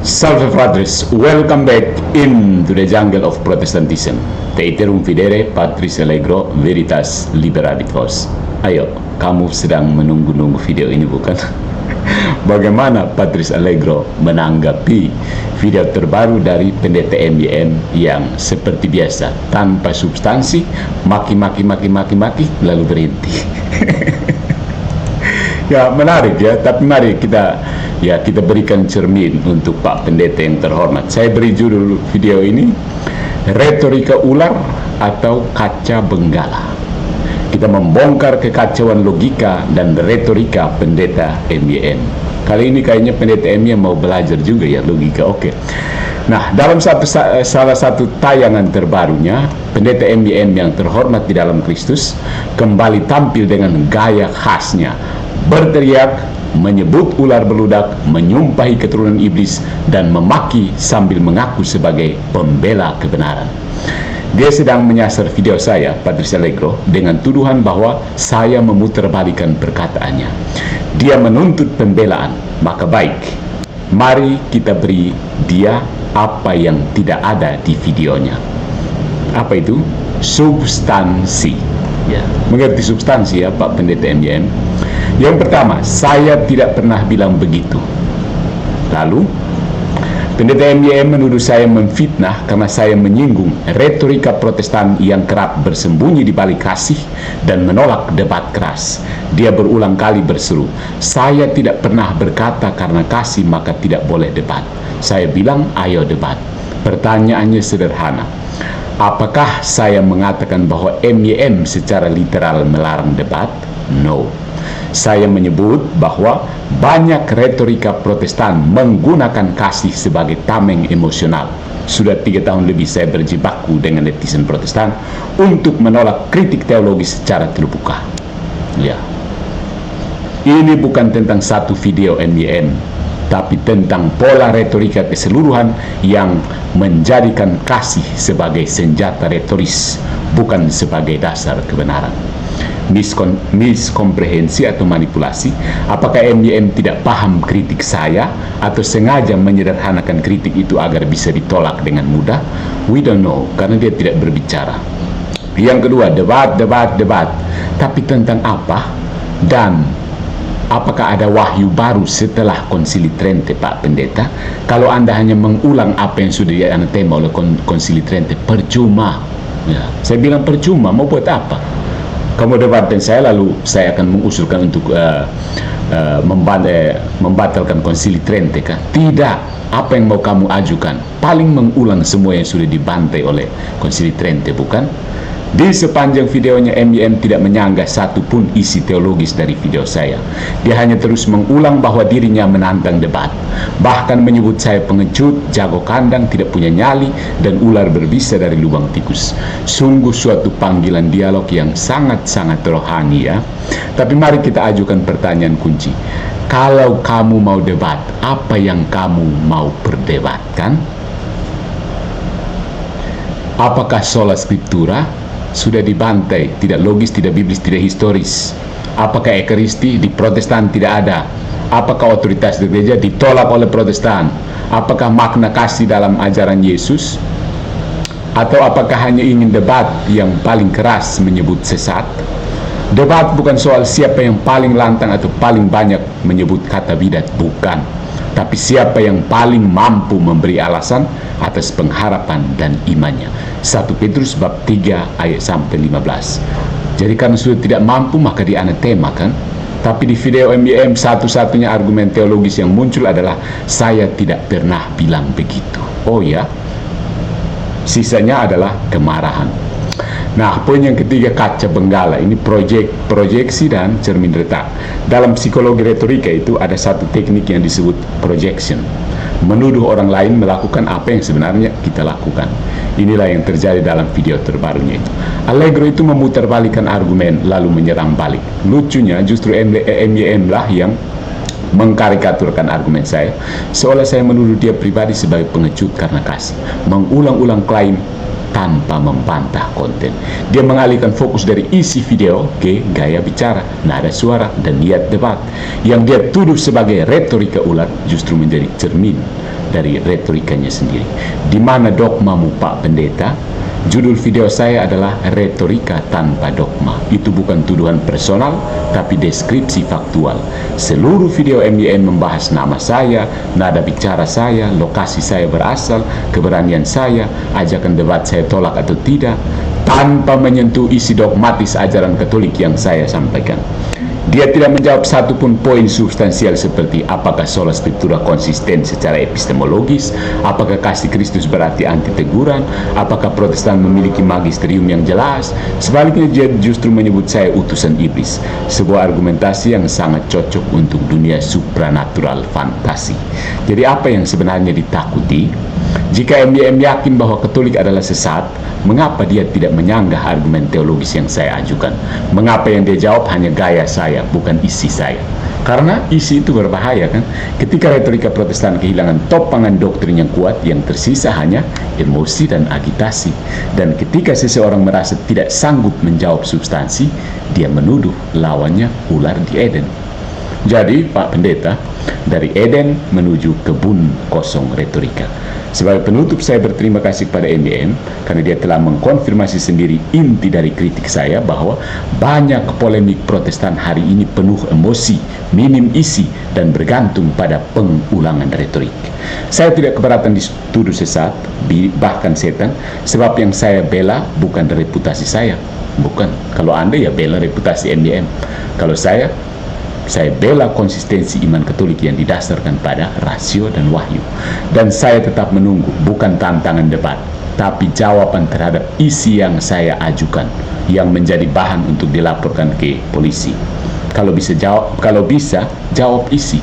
Salve fratres, welcome back into the jungle of Protestantism. Te iterum fidere, Patris Allegro, Veritas Liberabit Vos. Ayo, kamu sedang menunggu-nunggu video ini bukan? Bagaimana Patris Allegro menanggapi video terbaru dari pendeta MYM yang seperti biasa, tanpa substansi, maki lalu berhenti. Ya menarik ya, tapi mari kita berikan cermin untuk Pak Pendeta yang terhormat. Saya beri judul video ini, Retorika Ular atau Kaca Benggala. Kita membongkar kekacauan logika dan retorika Pendeta MYM. Kali ini kayaknya Pendeta MYM mau belajar juga ya logika, oke. Nah, dalam salah satu tayangan terbarunya, Pendeta MYM yang terhormat di dalam Kristus kembali tampil dengan gaya khasnya, berteriak, menyebut ular beludak, menyumpahi keturunan iblis, dan memaki sambil mengaku sebagai pembela kebenaran. Dia sedang menyasar video saya, Patris Allegro, dengan tuduhan bahwa saya memutarbalikkan perkataannya. Dia menuntut pembelaan, maka baik, mari kita beri dia apa yang tidak ada di videonya. Apa itu? Substansi. Ya, mengerti substansi ya Pak Pendeta MYM? Yang pertama, saya tidak pernah bilang begitu. Lalu, Pendeta MYM menuduh saya memfitnah karena saya menyinggung retorika Protestan yang kerap bersembunyi di balik kasih dan menolak debat keras. Dia berulang kali berseru, saya tidak pernah berkata karena kasih maka tidak boleh debat. Saya bilang, ayo debat. Pertanyaannya sederhana. Apakah saya mengatakan bahwa MYM secara literal melarang debat? No. Saya menyebut bahwa banyak retorika Protestan menggunakan kasih sebagai tameng emosional. Sudah 3 tahun lebih saya berjibaku dengan netizen Protestan untuk menolak kritik teologis secara terbuka. Ya, ini bukan tentang satu video MYM, tapi tentang pola retorika keseluruhan yang menjadikan kasih sebagai senjata retoris, bukan sebagai dasar kebenaran. Miskomprehensi atau manipulasi. Apakah MYM tidak paham kritik saya atau sengaja menyederhanakan kritik itu agar bisa ditolak dengan mudah? We don't know, karena dia tidak berbicara. Yang kedua, debat. Tapi tentang apa? Dan apakah ada wahyu baru setelah Konsili Trente, Pak Pendeta? Kalau Anda hanya mengulang apa yang sudah dianatema oleh Konsili Trente, percuma. Ya, saya bilang percuma, mau buat apa? Kamu debatkan saya, lalu saya akan mengusulkan untuk membatalkan Konsili Trente kan? Tidak. Apa yang mau kamu ajukan? Paling mengulang semua yang sudah dibantai oleh Konsili Trente, bukan? Di sepanjang videonya MYM tidak menyanggah satupun isi teologis dari video saya. Dia hanya terus mengulang bahwa dirinya menantang debat, bahkan menyebut saya pengecut, jago kandang, tidak punya nyali, dan ular berbisa dari lubang tikus. Sungguh suatu panggilan dialog yang sangat-sangat rohani ya. Tapi mari kita ajukan pertanyaan kunci. Kalau kamu mau debat, apa yang kamu mau perdebatkan? Apakah sola scriptura sudah dibantai, tidak logis, tidak biblis, tidak historis? Apakah ekaristi di Protestan tidak ada? Apakah otoritas di gereja ditolak oleh Protestan? Apakah makna kasih dalam ajaran Yesus? Atau apakah hanya ingin debat yang paling keras menyebut sesat? Debat bukan soal siapa yang paling lantang atau paling banyak menyebut kata bidat, bukan. Tapi siapa yang paling mampu memberi alasan atas pengharapan dan imannya. 1 Petrus bab 3 ayat sampai 15. Jadi karena sudah tidak mampu maka dianatema kan? Tapi di video MYM satu-satunya argumen teologis yang muncul adalah saya tidak pernah bilang begitu. Oh ya? Sisanya adalah kemarahan. Nah, poin yang ketiga, kaca benggala. Ini proyeksi dan cermin retak. Dalam psikologi retorika itu ada satu teknik yang disebut projection. Menuduh orang lain melakukan apa yang sebenarnya kita lakukan. Inilah yang terjadi dalam video terbarunya itu. Allegro itu memutarbalikkan argumen lalu menyerang balik. Lucunya justru MYM lah yang mengkarikaturkan argumen saya, seolah saya menuduh dia pribadi sebagai pengecut karena kasih, mengulang-ulang klaim tanpa membantah konten. Dia mengalihkan fokus dari isi video ke gaya bicara, nada suara, dan niat debat. Yang dia tuduh sebagai retorika ular justru menjadi cermin dari retorikanya sendiri. Di mana dogmamu, Pak Pendeta? Judul video saya adalah retorika tanpa dogma. Itu bukan tuduhan personal, tapi deskripsi faktual. Seluruh video MYN membahas nama saya, nada bicara saya, lokasi saya berasal, keberanian saya, ajakan debat saya tolak atau tidak, tanpa menyentuh isi dogmatis ajaran Katolik yang saya sampaikan. Dia tidak menjawab satupun poin substansial seperti apakah sola scriptura konsisten secara epistemologis, apakah kasih Kristus berarti anti teguran, apakah Protestan memiliki magisterium yang jelas. Sebaliknya dia justru menyebut saya utusan iblis, sebuah argumentasi yang sangat cocok untuk dunia supranatural fantasi. Jadi apa yang sebenarnya ditakuti? Jika MYM yakin bahwa Katolik adalah sesat, mengapa dia tidak menyanggah argumen teologis yang saya ajukan? Mengapa yang dia jawab hanya gaya saya, bukan isi saya? Karena isi itu berbahaya, kan? Ketika retorika Protestan kehilangan topangan doktrin yang kuat, yang tersisa hanya emosi dan agitasi. Dan ketika seseorang merasa tidak sanggup menjawab substansi, dia menuduh lawannya ular di Eden. Jadi, Pak Pendeta, dari Eden menuju kebun kosong retorika. Sebagai penutup, saya berterima kasih kepada MYM karena dia telah mengkonfirmasi sendiri inti dari kritik saya bahwa banyak polemik Protestan hari ini penuh emosi, minim isi, dan bergantung pada pengulangan retorik. Saya tidak keberatan dituduh sesat, bahkan setan, sebab yang saya bela bukan reputasi saya. Bukan. Kalau Anda ya bela reputasi MYM. Kalau saya bela konsistensi iman Katolik yang didasarkan pada rasio dan wahyu. Dan saya tetap menunggu, bukan tantangan debat, tapi jawaban terhadap isi yang saya ajukan, yang menjadi bahan untuk dilaporkan ke polisi. Kalau bisa jawab isi.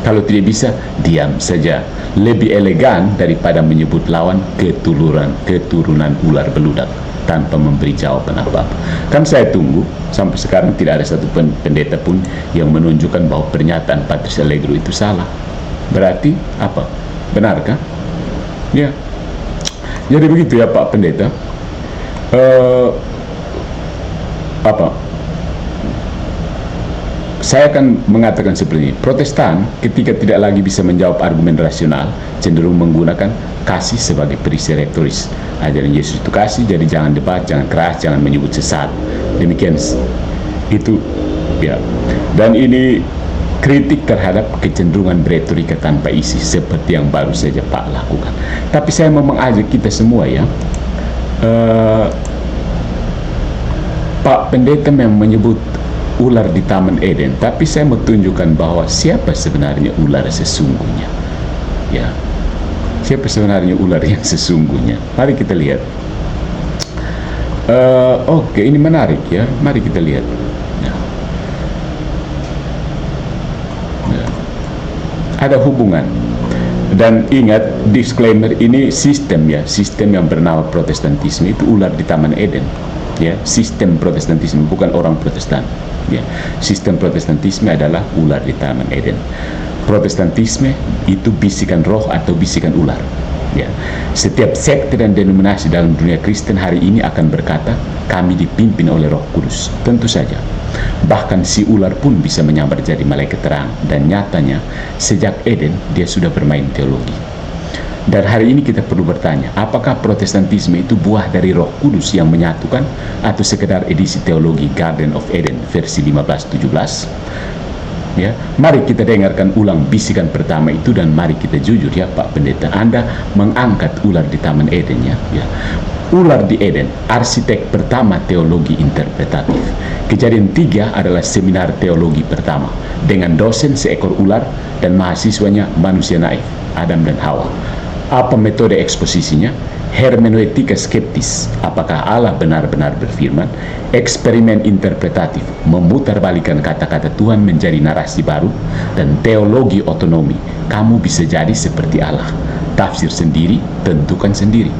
Kalau tidak bisa, diam saja. Lebih elegan daripada menyebut lawan keturunan ular beludak tanpa memberi jawaban apa-apa. Kan saya tunggu, sampai sekarang tidak ada satu pendeta pun yang menunjukkan bahwa pernyataan Patrice Allegro itu salah. Berarti apa? Benarkah? Ya. Jadi begitu ya Pak Pendeta. Saya akan mengatakan seperti ini. Protestan ketika tidak lagi bisa menjawab argumen rasional, cenderung menggunakan kasih sebagai perisai retoris. Ajaran Yesus itu kasih, jadi jangan debat, jangan keras, jangan menyebut sesat. Demikian itu ya. Dan ini kritik terhadap kecenderungan retorika tanpa isi seperti yang baru saja Pak lakukan. Tapi saya mau mengajak kita semua ya. Pak Pendeta memang menyebut ular di Taman Eden, tapi saya mau tunjukkan bahwa siapa sebenarnya ular sesungguhnya. Ya, siapa sebenarnya ular yang sesungguhnya? Mari kita lihat. Oke, ini menarik ya. Mari kita lihat. Ada hubungan. Dan ingat, disclaimer, ini sistem ya, sistem yang bernama Protestantisme itu ular di Taman Eden. Ya, sistem Protestantisme, bukan orang Protestan. Ya, sistem Protestantisme adalah ular di Taman Eden. Protestantisme itu bisikan roh atau bisikan ular. Ya, setiap sekte dan denominasi dalam dunia Kristen hari ini akan berkata, kami dipimpin oleh Roh Kudus. Tentu saja. Bahkan si ular pun bisa menyambar jadi malaikat terang, dan nyatanya sejak Eden dia sudah bermain teologi. Dan hari ini kita perlu bertanya, apakah Protestantisme itu buah dari Roh Kudus yang menyatukan, atau sekedar edisi teologi Garden of Eden versi 15-17? Ya, mari kita dengarkan ulang bisikan pertama itu, dan mari kita jujur ya Pak Pendeta, Anda mengangkat ular di Taman Eden ya. Ular di Eden, arsitek pertama teologi interpretatif. Kejadian 3 adalah seminar teologi pertama dengan dosen seekor ular dan mahasiswanya manusia naif, Adam dan Hawa. Apa metode eksposisinya? Hermeneutika skeptis, apakah Allah benar-benar berfirman? Eksperimen interpretatif, memutarbalikkan kata-kata Tuhan menjadi narasi baru. Dan teologi otonomi, kamu bisa jadi seperti Allah. Tafsir sendiri, tentukan sendiri.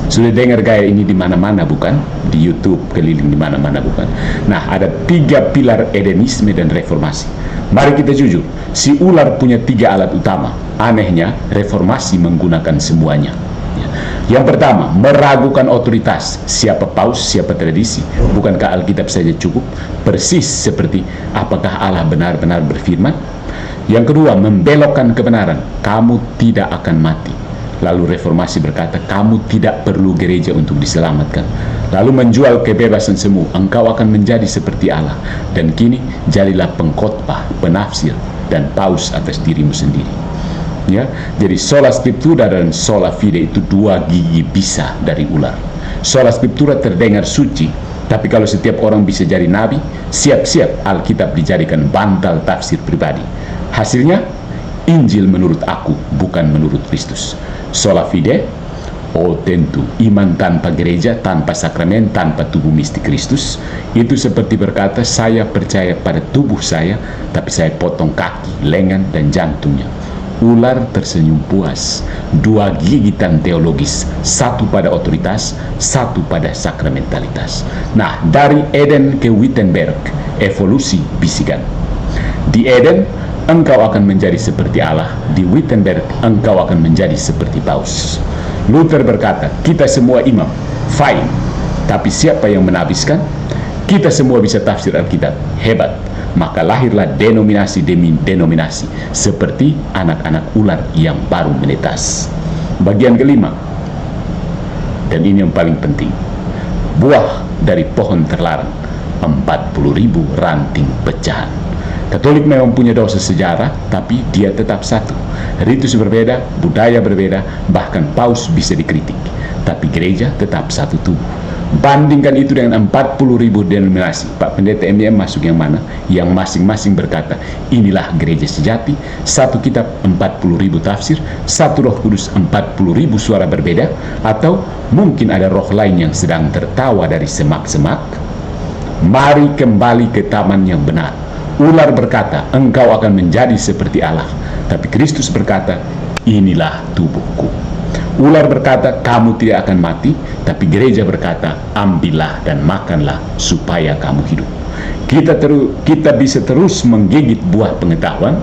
Sudah dengar gaya ini di mana-mana bukan? Di YouTube keliling di mana-mana bukan? Nah, ada 3 pilar Edenisme dan reformasi. Mari kita jujur, si ular punya 3 alat utama. Anehnya, reformasi menggunakan semuanya. Yang pertama, meragukan otoritas. Siapa paus, siapa tradisi? Bukankah Alkitab saja cukup? Persis seperti apakah Allah benar-benar berfirman? Yang kedua, membelokkan kebenaran. Kamu tidak akan mati. Lalu reformasi berkata, kamu tidak perlu gereja untuk diselamatkan. Lalu menjual kebebasan semu, engkau akan menjadi seperti Allah. Dan kini jadilah pengkhotbah, penafsir, dan paus atas dirimu sendiri. Ya, jadi sola scriptura dan sola fide itu dua gigi bisa dari ular. Sola scriptura terdengar suci, tapi kalau setiap orang bisa jadi nabi, siap-siap Alkitab dijadikan bantal tafsir pribadi. Hasilnya, Injil menurut aku, bukan menurut Kristus. Sola fide, oh tentu, iman tanpa gereja, tanpa sakramen, tanpa tubuh mistik Kristus, itu seperti berkata, saya percaya pada tubuh saya, tapi saya potong kaki, lengan, dan jantungnya. Ular tersenyum puas, dua gigitan teologis, satu pada otoritas, satu pada sakramentalitas. Nah, dari Eden ke Wittenberg, evolusi bisikan. Di Eden, engkau akan menjadi seperti Allah. Di Wittenberg, engkau akan menjadi seperti paus. Luther berkata, kita semua imam, fine. Tapi siapa yang menabiskan? Kita semua bisa tafsir Alkitab, hebat. Maka lahirlah denominasi demi denominasi, seperti anak-anak ular yang baru menetas. Bagian kelima, dan ini yang paling penting, buah dari pohon terlarang, 40.000 ranting pecahan. Katolik memang punya dosa sejarah, tapi dia tetap satu. Ritus berbeda, budaya berbeda, bahkan paus bisa dikritik, tapi gereja tetap satu tubuh. Bandingkan itu dengan 40.000 denominasi. Pak Pendeta MDM masuk yang mana? Yang masing-masing berkata, inilah gereja sejati, satu kitab 40.000 tafsir, satu Roh Kudus 40.000 suara berbeda, atau mungkin ada roh lain yang sedang tertawa dari semak-semak. Mari kembali ke taman yang benar. Ular berkata, engkau akan menjadi seperti Allah, tapi Kristus berkata, inilah tubuhku. Ular berkata, kamu tidak akan mati, tapi gereja berkata, ambillah dan makanlah supaya kamu hidup. Kita bisa terus menggigit buah pengetahuan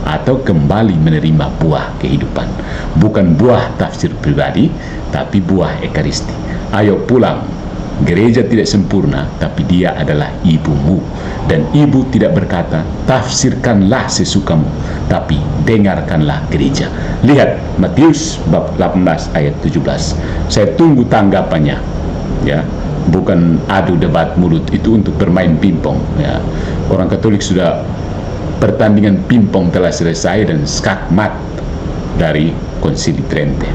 atau kembali menerima buah kehidupan. Bukan buah tafsir pribadi, tapi buah ekaristi. Ayo pulang. Gereja tidak sempurna, tapi dia adalah ibumu. Dan ibu tidak berkata, tafsirkanlah sesukamu, tapi dengarkanlah gereja. Lihat Matius bab 18 ayat 17. Saya tunggu tanggapannya. Ya, bukan adu debat mulut, itu untuk bermain pingpong. Ya, orang Katolik sudah pertandingan pingpong telah selesai dan skakmat dari Konsili Trente.